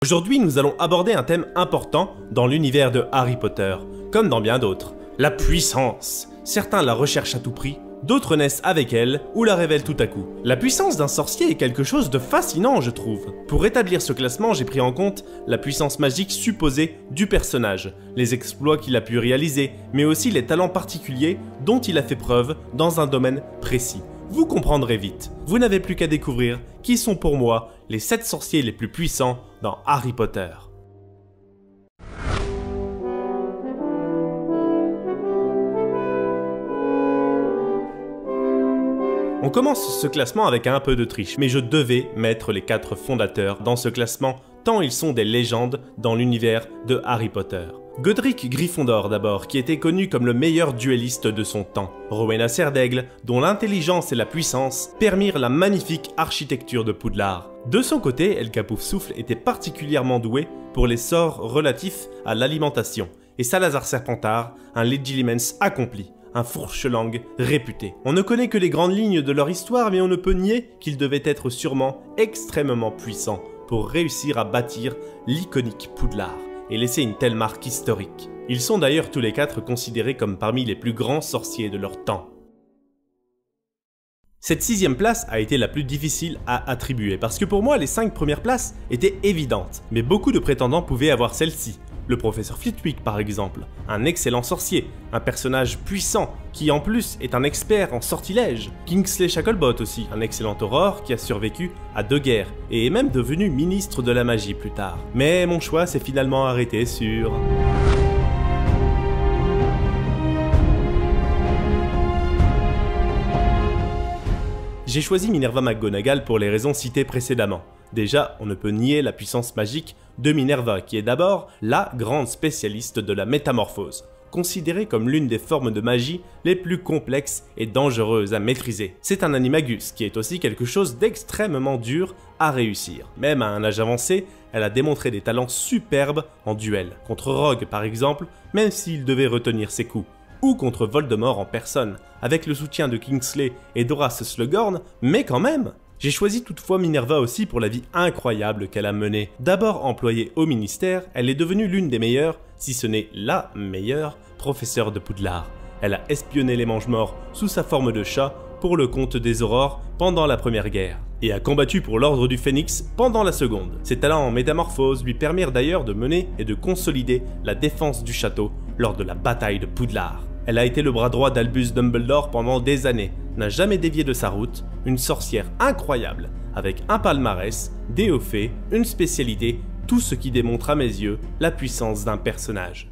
Aujourd'hui, nous allons aborder un thème important dans l'univers de Harry Potter, comme dans bien d'autres. La puissance. Certains la recherchent à tout prix, d'autres naissent avec elle ou la révèlent tout à coup. La puissance d'un sorcier est quelque chose de fascinant, je trouve. Pour établir ce classement, j'ai pris en compte la puissance magique supposée du personnage, les exploits qu'il a pu réaliser, mais aussi les talents particuliers dont il a fait preuve dans un domaine précis. Vous comprendrez vite. Vous n'avez plus qu'à découvrir qui sont pour moi les 7 sorciers les plus puissants dans Harry Potter. On commence ce classement avec un peu de triche, mais je devais mettre les 4 fondateurs dans ce classement tant ils sont des légendes dans l'univers de Harry Potter. Godric Gryffondor d'abord, qui était connu comme le meilleur duelliste de son temps. Rowena Serdaigle, dont l'intelligence et la puissance permirent la magnifique architecture de Poudlard. De son côté, El Capoufsouffle était particulièrement doué pour les sorts relatifs à l'alimentation, et Salazar Serpentard, un Legilimens accompli, un fourche-langue réputé. On ne connaît que les grandes lignes de leur histoire, mais on ne peut nier qu'ils devaient être sûrement extrêmement puissants pour réussir à bâtir l'iconique Poudlard et laisser une telle marque historique. Ils sont d'ailleurs tous les 4 considérés comme parmi les plus grands sorciers de leur temps. Cette 6e place a été la plus difficile à attribuer, parce que pour moi les 5 premières places étaient évidentes, mais beaucoup de prétendants pouvaient avoir celle-ci. Le professeur Flitwick par exemple, un excellent sorcier, un personnage puissant qui en plus est un expert en sortilèges. Kingsley Shacklebolt aussi, un excellent aurore qui a survécu à 2 guerres et est même devenu ministre de la magie plus tard. Mais mon choix s'est finalement arrêté sur... J'ai choisi Minerva McGonagall pour les raisons citées précédemment. Déjà, on ne peut nier la puissance magique de Minerva, qui est d'abord la grande spécialiste de la métamorphose, considérée comme l'une des formes de magie les plus complexes et dangereuses à maîtriser. C'est un animagus, qui est aussi quelque chose d'extrêmement dur à réussir. Même à un âge avancé, elle a démontré des talents superbes en duel, contre Rogue par exemple, même s'il devait retenir ses coups, ou contre Voldemort en personne, avec le soutien de Kingsley et d'Horace Slughorn, mais quand même. J'ai choisi toutefois Minerva aussi pour la vie incroyable qu'elle a menée. D'abord employée au ministère, elle est devenue l'une des meilleures, si ce n'est la meilleure, professeure de Poudlard. Elle a espionné les Mangemorts sous sa forme de chat pour le compte des Aurores pendant la Première Guerre, et a combattu pour l'Ordre du Phénix pendant la Seconde. Ses talents en métamorphose lui permirent d'ailleurs de mener et de consolider la défense du château lors de la bataille de Poudlard. Elle a été le bras droit d'Albus Dumbledore pendant des années, n'a jamais dévié de sa route, une sorcière incroyable, avec un palmarès, des hauts faits, une spécialité, tout ce qui démontre à mes yeux la puissance d'un personnage.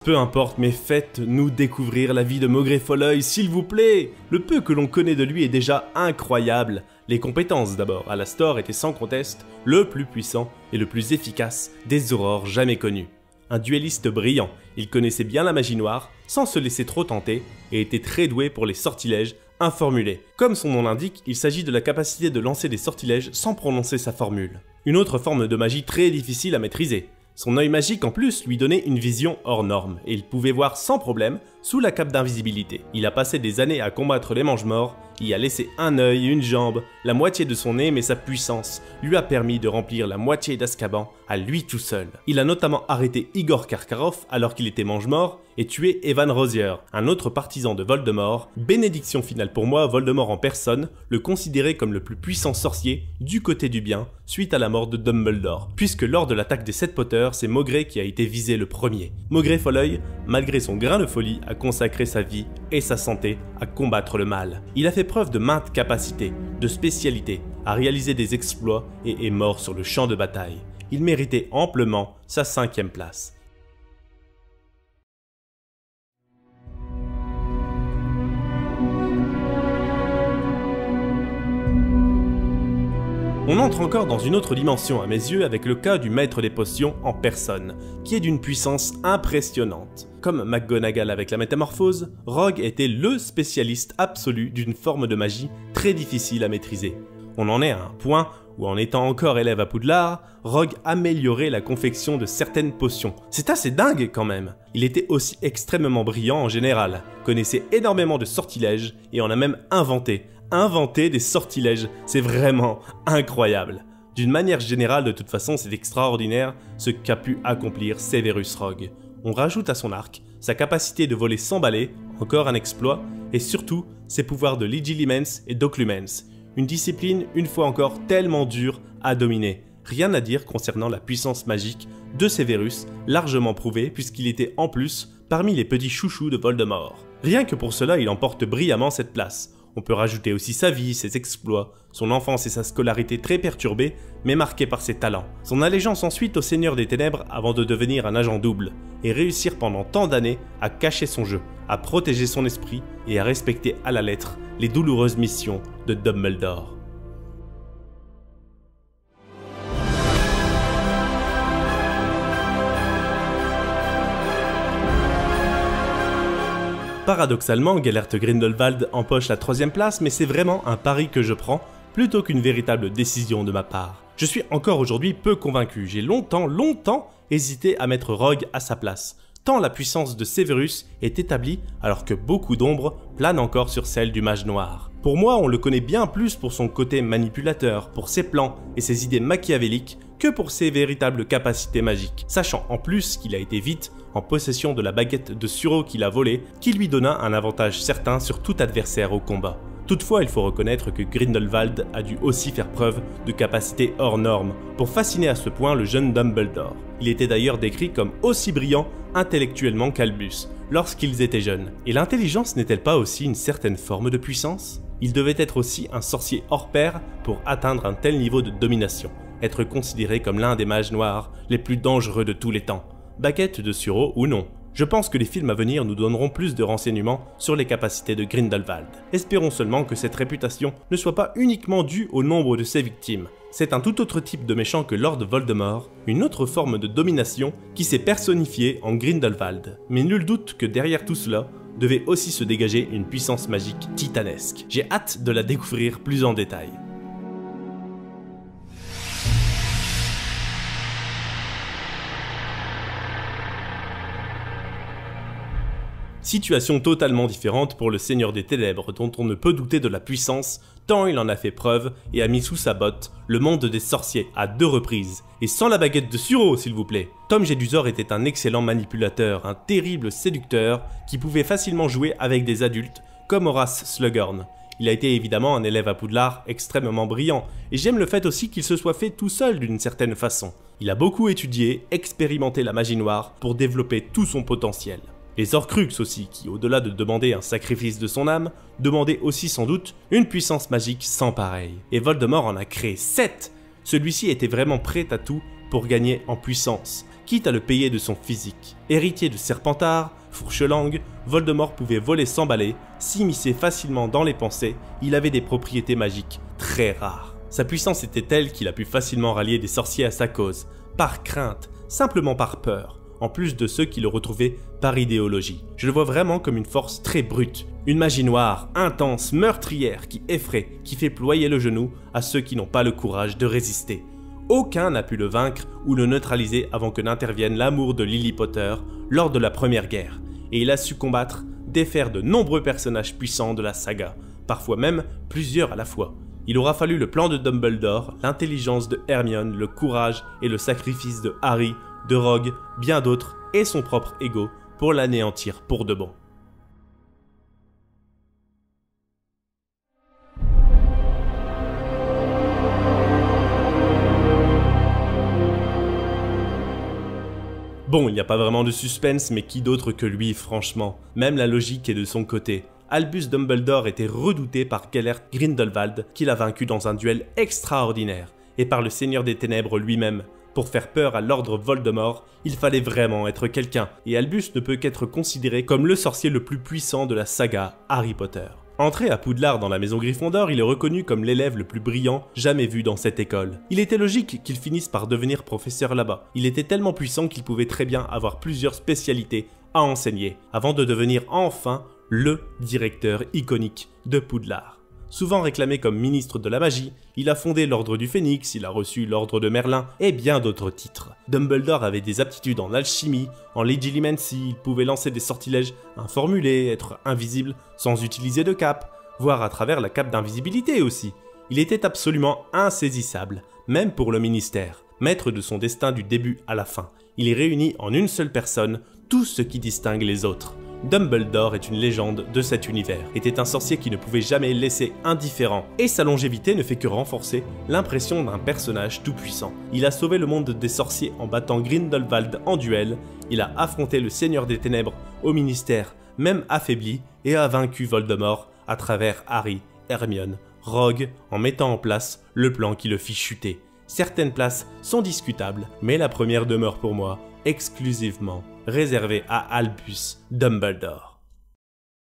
Peu importe, mais faites-nous découvrir la vie de Maugrey Folleuil, s'il vous plaît. Le peu que l'on connaît de lui est déjà incroyable. Les compétences d'abord. Alastor était sans conteste le plus puissant et le plus efficace des aurores jamais connus. Un duelliste brillant, il connaissait bien la magie noire, sans se laisser trop tenter, et était très doué pour les sortilèges informulés. Comme son nom l'indique, il s'agit de la capacité de lancer des sortilèges sans prononcer sa formule. Une autre forme de magie très difficile à maîtriser. Son œil magique en plus lui donnait une vision hors norme, et il pouvait voir sans problème sous la cape d'invisibilité. Il a passé des années à combattre les Mangemorts, y a laissé un œil, une jambe, la moitié de son nez, mais sa puissance lui a permis de remplir la moitié d'Azkaban à lui tout seul. Il a notamment arrêté Igor Karkaroff alors qu'il était Mangemort et tué Evan Rosier, un autre partisan de Voldemort. Bénédiction finale pour moi, Voldemort en personne le considérait comme le plus puissant sorcier du côté du bien suite à la mort de Dumbledore, puisque lors de l'attaque des 7 Potters, c'est Maugrey qui a été visé le premier. Maugrey Folleuil, malgré son grain de folie, a consacré sa vie et sa santé à combattre le mal. Il a fait preuve de maintes capacités, de spécialités, a réalisé des exploits et est mort sur le champ de bataille. Il méritait amplement sa 5e place. On entre encore dans une autre dimension à mes yeux avec le cas du maître des potions en personne, qui est d'une puissance impressionnante. Comme McGonagall avec la métamorphose, Rogue était le spécialiste absolu d'une forme de magie très difficile à maîtriser. On en est à un point où, en étant encore élève à Poudlard, Rogue améliorait la confection de certaines potions. C'est assez dingue quand même. Il était aussi extrêmement brillant en général, connaissait énormément de sortilèges et en a même inventé. Inventer des sortilèges, c'est vraiment incroyable. D'une manière générale, de toute façon, c'est extraordinaire ce qu'a pu accomplir Severus Rogue. On rajoute à son arc sa capacité de voler sans balai, encore un exploit, et surtout ses pouvoirs de Legilimens et d'Occlumens, une discipline une fois encore tellement dure à dominer. Rien à dire concernant la puissance magique de Severus, largement prouvée puisqu'il était en plus parmi les petits chouchous de Voldemort. Rien que pour cela, il emporte brillamment cette place. On peut rajouter aussi sa vie, ses exploits, son enfance et sa scolarité très perturbée, mais marquée par ses talents. Son allégeance ensuite au Seigneur des Ténèbres avant de devenir un agent double, et réussir pendant tant d'années à cacher son jeu, à protéger son esprit et à respecter à la lettre les douloureuses missions de Dumbledore. Paradoxalement, Gellert Grindelwald empoche la 3e place, mais c'est vraiment un pari que je prends, plutôt qu'une véritable décision de ma part. Je suis encore aujourd'hui peu convaincu, j'ai longtemps hésité à mettre Rogue à sa place, tant la puissance de Severus est établie alors que beaucoup d'ombres planent encore sur celle du mage noir. Pour moi, on le connaît bien plus pour son côté manipulateur, pour ses plans et ses idées machiavéliques, que pour ses véritables capacités magiques, sachant en plus qu'il a été vite en possession de la baguette de Suro qu'il a volée, qui lui donna un avantage certain sur tout adversaire au combat. Toutefois, il faut reconnaître que Grindelwald a dû aussi faire preuve de capacités hors normes pour fasciner à ce point le jeune Dumbledore. Il était d'ailleurs décrit comme aussi brillant intellectuellement qu'Albus lorsqu'ils étaient jeunes. Et l'intelligence n'est-elle pas aussi une certaine forme de puissance? Il devait être aussi un sorcier hors pair pour atteindre un tel niveau de domination, être considéré comme l'un des mages noirs les plus dangereux de tous les temps. Baguette de Suro ou non. Je pense que les films à venir nous donneront plus de renseignements sur les capacités de Grindelwald. Espérons seulement que cette réputation ne soit pas uniquement due au nombre de ses victimes. C'est un tout autre type de méchant que Lord Voldemort, une autre forme de domination qui s'est personnifiée en Grindelwald. Mais nul doute que derrière tout cela devait aussi se dégager une puissance magique titanesque. J'ai hâte de la découvrir plus en détail. Situation totalement différente pour le Seigneur des Ténèbres dont on ne peut douter de la puissance tant il en a fait preuve et a mis sous sa botte le monde des sorciers à 2 reprises. Et sans la baguette de Suro s'il vous plaît. Tom Jedusor était un excellent manipulateur, un terrible séducteur qui pouvait facilement jouer avec des adultes comme Horace Slughorn. Il a été évidemment un élève à Poudlard extrêmement brillant et j'aime le fait aussi qu'il se soit fait tout seul d'une certaine façon. Il a beaucoup étudié, expérimenté la magie noire pour développer tout son potentiel. Les Horcruxes aussi, qui au-delà de demander un sacrifice de son âme, demandaient aussi sans doute une puissance magique sans pareille. Et Voldemort en a créé 7. Celui-ci était vraiment prêt à tout pour gagner en puissance, quitte à le payer de son physique. Héritier de Serpentard, fourche-langue, Voldemort pouvait voler sans balai, s'immiscer facilement dans les pensées, il avait des propriétés magiques très rares. Sa puissance était telle qu'il a pu facilement rallier des sorciers à sa cause, par crainte, simplement par peur, en plus de ceux qui le retrouvaient par idéologie. Je le vois vraiment comme une force très brute, une magie noire, intense, meurtrière, qui effraie, qui fait ployer le genou à ceux qui n'ont pas le courage de résister. Aucun n'a pu le vaincre ou le neutraliser avant que n'intervienne l'amour de Lily Potter lors de la Première Guerre, et il a su combattre, défaire de nombreux personnages puissants de la saga, parfois même plusieurs à la fois. Il aura fallu le plan de Dumbledore, l'intelligence de Hermione, le courage et le sacrifice de Harry, de Rogue, bien d'autres, et son propre ego, pour l'anéantir pour de bon. Bon, il n'y a pas vraiment de suspense, mais qui d'autre que lui, franchement. Même la logique est de son côté. Albus Dumbledore était redouté par Gellert Grindelwald, qui l'a vaincu dans un duel extraordinaire, et par le Seigneur des Ténèbres lui-même. Pour faire peur à l'ordre Voldemort, il fallait vraiment être quelqu'un, et Albus ne peut qu'être considéré comme le sorcier le plus puissant de la saga Harry Potter. Entré à Poudlard dans la maison Gryffondor, il est reconnu comme l'élève le plus brillant jamais vu dans cette école. Il était logique qu'il finisse par devenir professeur là-bas. Il était tellement puissant qu'il pouvait très bien avoir plusieurs spécialités à enseigner, avant de devenir enfin le directeur iconique de Poudlard. Souvent réclamé comme ministre de la magie, il a fondé l'Ordre du Phénix, il a reçu l'Ordre de Merlin et bien d'autres titres. Dumbledore avait des aptitudes en alchimie, en legilimency, il pouvait lancer des sortilèges informulés, être invisible sans utiliser de cape, voire à travers la cape d'invisibilité aussi. Il était absolument insaisissable, même pour le ministère. Maître de son destin du début à la fin, il y réunit en une seule personne tout ce qui distingue les autres. Dumbledore est une légende de cet univers, était un sorcier qui ne pouvait jamais laisser indifférent, et sa longévité ne fait que renforcer l'impression d'un personnage tout-puissant. Il a sauvé le monde des sorciers en battant Grindelwald en duel, il a affronté le Seigneur des Ténèbres au ministère, même affaibli, et a vaincu Voldemort à travers Harry, Hermione, Rogue, en mettant en place le plan qui le fit chuter. Certaines places sont discutables, mais la première demeure pour moi exclusivement réservée à Albus Dumbledore.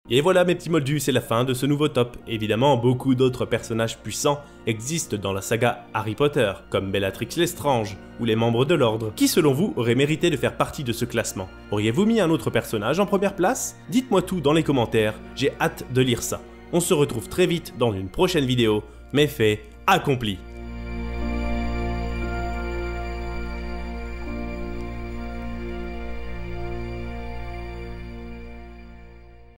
Et voilà mes petits moldus, c'est la fin de ce nouveau top. Évidemment, beaucoup d'autres personnages puissants existent dans la saga Harry Potter, comme Bellatrix Lestrange ou les membres de l'Ordre, qui selon vous auraient mérité de faire partie de ce classement. Auriez-vous mis un autre personnage en première place? Dites-moi tout dans les commentaires, j'ai hâte de lire ça. On se retrouve très vite dans une prochaine vidéo, mais fait accompli.